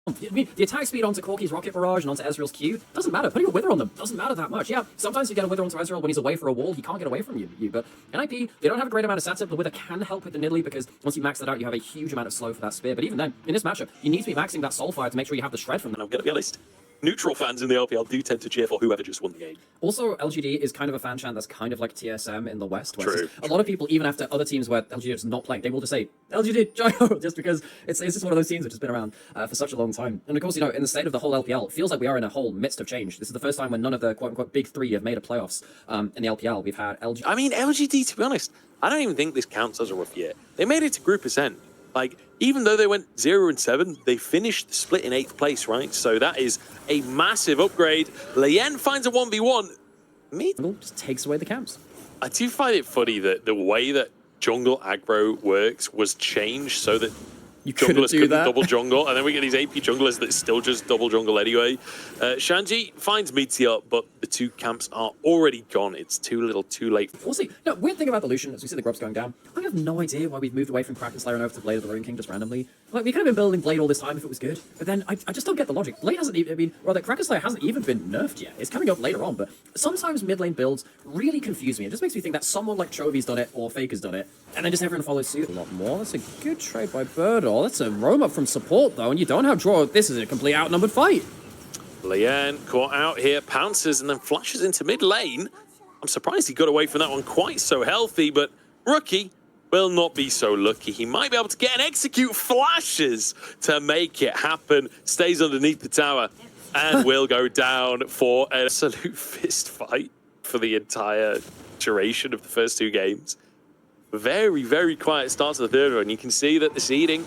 I mean, the attack speed onto Corki's Rocket Barrage and onto Ezreal's Q doesn't matter. Putting a Wither on them doesn't matter that much. Yeah, sometimes you get a Wither onto Ezreal when he's away for a wall. He can't get away from you. But NIP, they don't have a great amount of setup. The Wither can help with the Nidalee because once you max that out, you have a huge amount of slow for that spear. But even then, in this matchup, you need to be maxing that Soulfire to make sure you have the shred from them. And I'm going to be honest, neutral fans in the LPL do tend to cheer for whoever just won the game. Also, LGD is kind of a fan chant that's kind of like TSM in the West. Where True. A lot of people, even after other teams where LGD is not playing, they will just say, LGD, Jyo, just because it's just one of those teams which has been around for such a long time. And of course, you know, in the state of the whole LPL, it feels like we are in a whole midst of change. This is the first time when none of the quote-unquote big three have made a playoffs in the LPL. We've had LGD. I mean, LGD, to be honest, I don't even think this counts as a rough year. They made it to Group Ascent. Like, even though they went 0-7, they finished the split in 8th place, right? So that is a massive upgrade. Lien finds a 1v1. Just takes away the camps. I do find it funny that the way that jungle aggro works was changed so that You junglers do couldn't that. double jungle, and then we get these AP junglers that still just double jungle anyway. Shanji finds Meteor, but the two camps are already gone. It's too little, too late. We'll see. No, weird thing about the Lucian, as we see the grubs going down, I have no idea why we've moved away from Kraken Slayer and over to Blade of the Ruin King just randomly. Like, we could have been building Blade all this time if it was good, but then I just don't get the logic. Blade hasn't even, I mean, well, the Kraken Slayer hasn't even been nerfed yet. It's coming up later on, but sometimes mid lane builds really confuse me. It just makes me think that someone like Chovy's done it or Faker's done it, and then just everyone follows suit. A lot more. That's a good trade by Birdall. That's a roam up from support, though, and you don't have draw. This is a complete outnumbered fight. Lien caught out here, pounces, and then flashes into mid lane. I'm surprised he got away from that one quite so healthy, but Rookie will not be so lucky. He might be able to get an execute, flashes to make it happen, stays underneath the tower, and will go down for an absolute fist fight for the entire duration of the first two games. Very, very quiet start to the third one. You can see that the seeding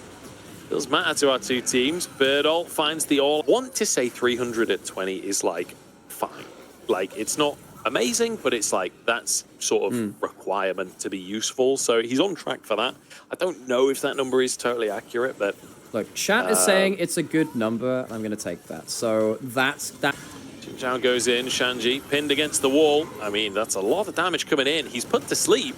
does matter to our two teams. Birdall finds the all. I want to say 320 is like fine. Like, it's not amazing, but it's like that's sort of requirement to be useful. So he's on track for that. I don't know if that number is totally accurate, but Look, chat is saying it's a good number. I'm going to take that. So that's that. Chao goes in. Shanji pinned against the wall. I mean, that's a lot of damage coming in. He's put to sleep.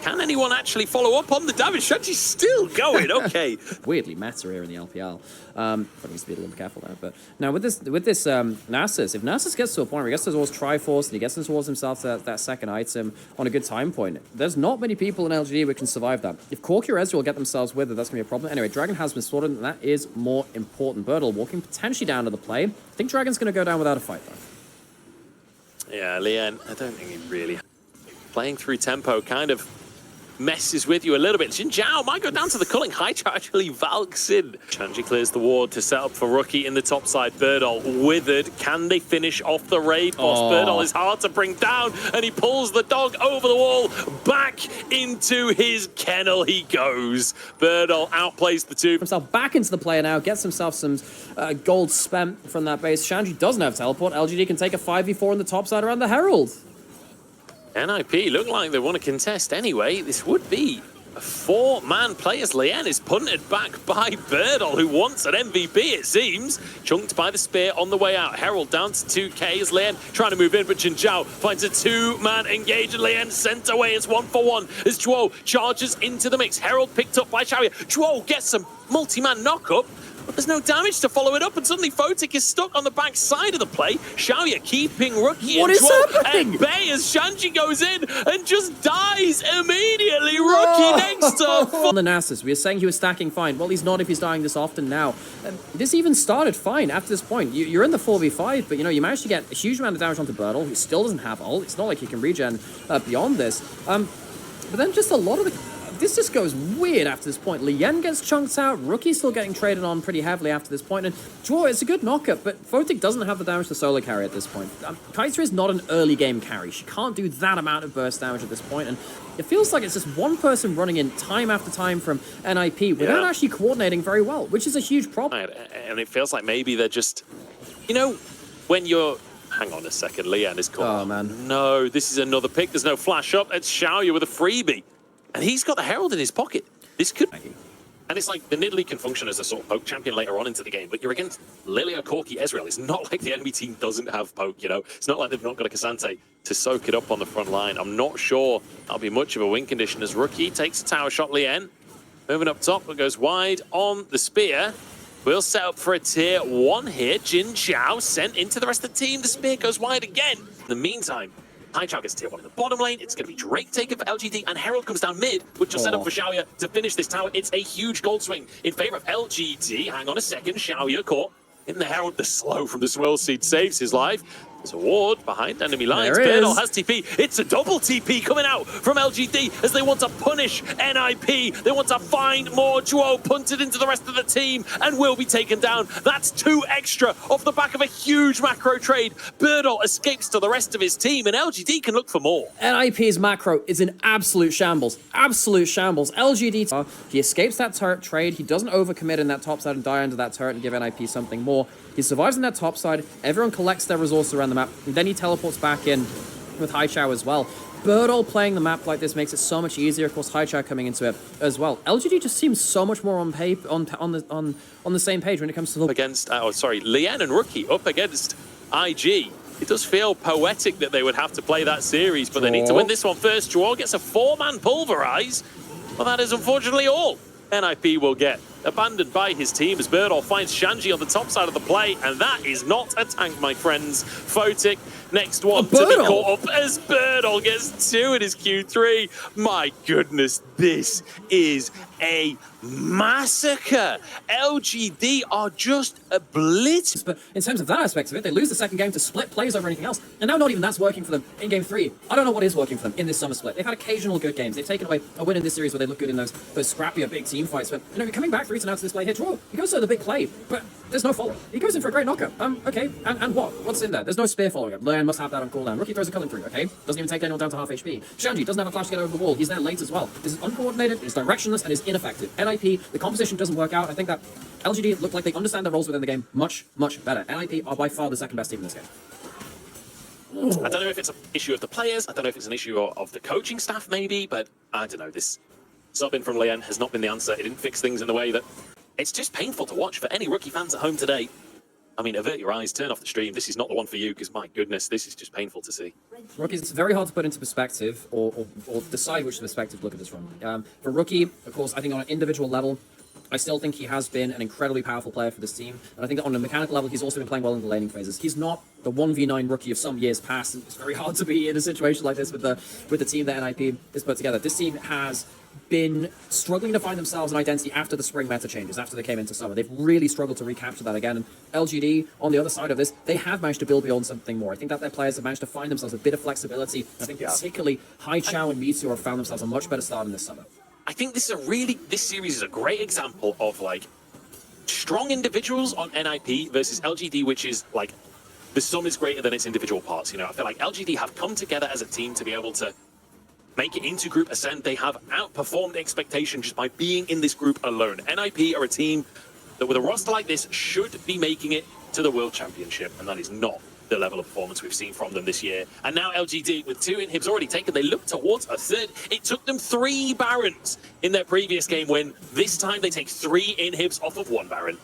Can anyone actually follow up on the damage? Shanji's still going. Okay. Weirdly meta here in the LPL. But needs to be a little careful there. But now with this Nasus, if Nasus gets to a point where he gets towards Triforce and he gets towards himself that second item on a good time point, there's not many people in LGD who can survive that. If Corki or Ezreal get themselves with it, that's going to be a problem. Anyway, Dragon has been sorted, and that is more important. Birdall walking potentially down to the play. I think Dragon's going to go down without a fight, though. Yeah, Lien, I don't think he really... Playing through tempo kind of messes with you a little bit. Xin Zhao might go down to the culling. Hydra actually valks in. Shanji clears the ward to set up for Rookie in the top side. Birdall withered. Can they finish off the raid boss? Birdall is hard to bring down, and he pulls the dog over the wall. Back into his kennel he goes. Birdall outplays the two. Himself back into the player now, gets himself some gold spent from that base. Shanji doesn't have teleport. LGD can take a 5v4 on the top side around the Herald. NIP look like they want to contest anyway. This would be a four-man play as Lien is punted back by Birdall, who wants an MVP, it seems. Chunked by the spear on the way out. Herald down to 2k as Lien trying to move in, but Xin Zhao finds a two-man engage, and Lien sent away. It's 1-for-1 as Zhuo charges into the mix. Herald picked up by Xiaoya. Zhuo gets some multi-man knock-up, but there's no damage to follow it up, and suddenly Photic is stuck on the back side of the play. Xiaoya keeping Rookie and Zhuo at bay as Shanji goes in and just dies immediately. Rookie next to on the Nasus, we were saying he was stacking fine. Well, he's not if he's dying this often now. This even started fine after this point. You're in the 4v5, but you know, you managed to get a huge amount of damage onto Birdall, who still doesn't have ult. It's not like he can regen beyond this. But then just a lot of the... This just goes weird after this point. Lien gets chunked out. Rookie's still getting traded on pretty heavily after this point. And Zhuo, it's a good knockup, but Photic doesn't have the damage to solo carry at this point. Kaiser is not an early game carry. She can't do that amount of burst damage at this point. And it feels like it's just one person running in time after time from NIP without actually coordinating very well, which is a huge problem. And it feels like maybe they're just, you know, when you're... Hang on a second, Lien is caught. Oh, man. No, this is another pick. There's no flash up. It's Xiaoya with a freebie. And he's got the Herald in his pocket. This could... And it's like the Nidalee can function as a sort of poke champion later on into the game, but you're against Lilia, Corki, Ezreal. It's not like the enemy team doesn't have poke, you know? It's not like they've not got a Cassante to soak it up on the front line. I'm not sure that'll be much of a win condition as Rookie takes a tower shot. Lien moving up top, but goes wide on the spear. We'll set up for a tier 1 here. Chào sent into the rest of the team. The spear goes wide again. In the meantime, Chào gets tier 1 in the bottom lane. It's going to be Drake taken for LGD, and Herald comes down mid, which will set up for Xiaoya to finish this tower. It's a huge gold swing in favor of LGD. Hang on a second. Xiaoya caught in the Herald. The slow from the swirl seed saves his life. There's a ward behind enemy lines. Birdle has TP. It's a double TP coming out from LGD as they want to punish NIP. They want to find more. Duo punted into the rest of the team and will be taken down. That's 2 extra off the back of a huge macro trade. Birdle escapes to the rest of his team, and LGD can look for more. NIP's macro is in absolute shambles. Absolute shambles. LGD, he escapes that turret trade. He doesn't overcommit in that top side and die under that turret and give NIP something more. He survives in that top side. Everyone collects their resources around the map, and then he teleports back in with Chào as well. Birdle playing the map like this makes it so much easier. Of course, Chào coming into it as well. LGD just seems so much more on the same page when it comes to the against. Lien and Rookie up against IG. It does feel poetic that they would have to play that series, but they need to win this one first. Draw gets a 4-man pulverize. Well, that is unfortunately all NIP will get. Abandoned by his team as Birdle finds Shanji on the top side of the play, and that is not a tank, my friends. Photic, next one to be caught up as Birdle gets 2 in his Q3. My goodness, this is a massacre. LGD are just obliterated. But in terms of that aspect of it, they lose the second game to split plays over anything else, and now not even that's working for them in game 3. I don't know what is working for them in this summer split. They've had occasional good games. They've taken away a win in this series where they look good in those scrappier big team fights. But you know, coming back 3 to now to this play here, draw. He goes to the big play, but there's no follow. He goes in for a great knockup. Okay, and what? What's in there? There's no spear following up. Luyện must have that on cooldown. Rookie throws a culling through. Okay, doesn't even take anyone down to half HP. Shanji doesn't have a flash to get over the wall. He's there late as well. This is uncoordinated. It's directionless and is ineffective. NIP, the composition doesn't work out. I think that LGD look like they understand their roles within the game much better. NIP are by far the second best team in this game. I don't know if it's an issue of the players. I don't know if it's an issue of the coaching staff, maybe, but I don't know. This sub-in from Lien has not been the answer. It didn't fix things in the way that it's just painful to watch for any Rookie fans at home today. I mean, avert your eyes, turn off the stream. This is not the one for you, because my goodness, this is just painful to see. Rookies, it's very hard to put into perspective or decide which perspective to look at this from. For Rookie, of course, I think on an individual level, I still think he has been an incredibly powerful player for this team. And I think that on a mechanical level, he's also been playing well in the laning phases. He's not the 1v9 Rookie of some years past. And it's very hard to be in a situation like this with the team that NIP has put together. This team has been struggling to find themselves an identity after the spring meta changes, after they came into summer. They've really struggled to recapture that again. And LGD, on the other side of this, they have managed to build beyond something more. I think that their players have managed to find themselves a bit of flexibility. I think particularly Chào and Meteor have found themselves a much better start in this summer. I think this series is a great example of like strong individuals on NIP versus LGD, which is like the sum is greater than its individual parts. You know, I feel like LGD have come together as a team to be able to make it into Group Ascent. They have outperformed expectation just by being in this group alone. NIP are a team that with a roster like this should be making it to the World Championship, and that is not the level of performance we've seen from them this year. And now LGD, with 2 inhibs already taken, they look towards a third. It took them 3 Barons in their previous game win. This time they take 3 inhibs off of 1 Baron.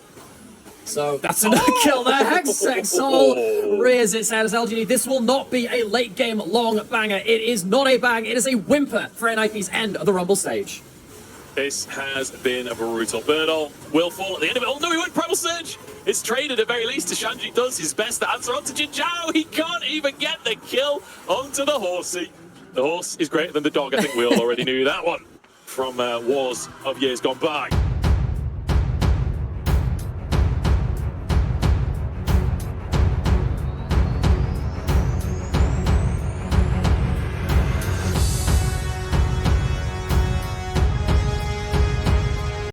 So that's another kill there. Hextech Soul rears its head as LGD. This will not be a late game long banger. It is not a bang. It is a whimper for NIP's end of the Rumble stage. This has been a brutal. Birdle will fall at the end of it. Oh no, he went Primal Surge! It's traded at very least to Shanji, does his best to answer onto Chào. He can't even get the kill onto the horsey. The horse is greater than the dog. I think we all already knew that one from wars of years gone by.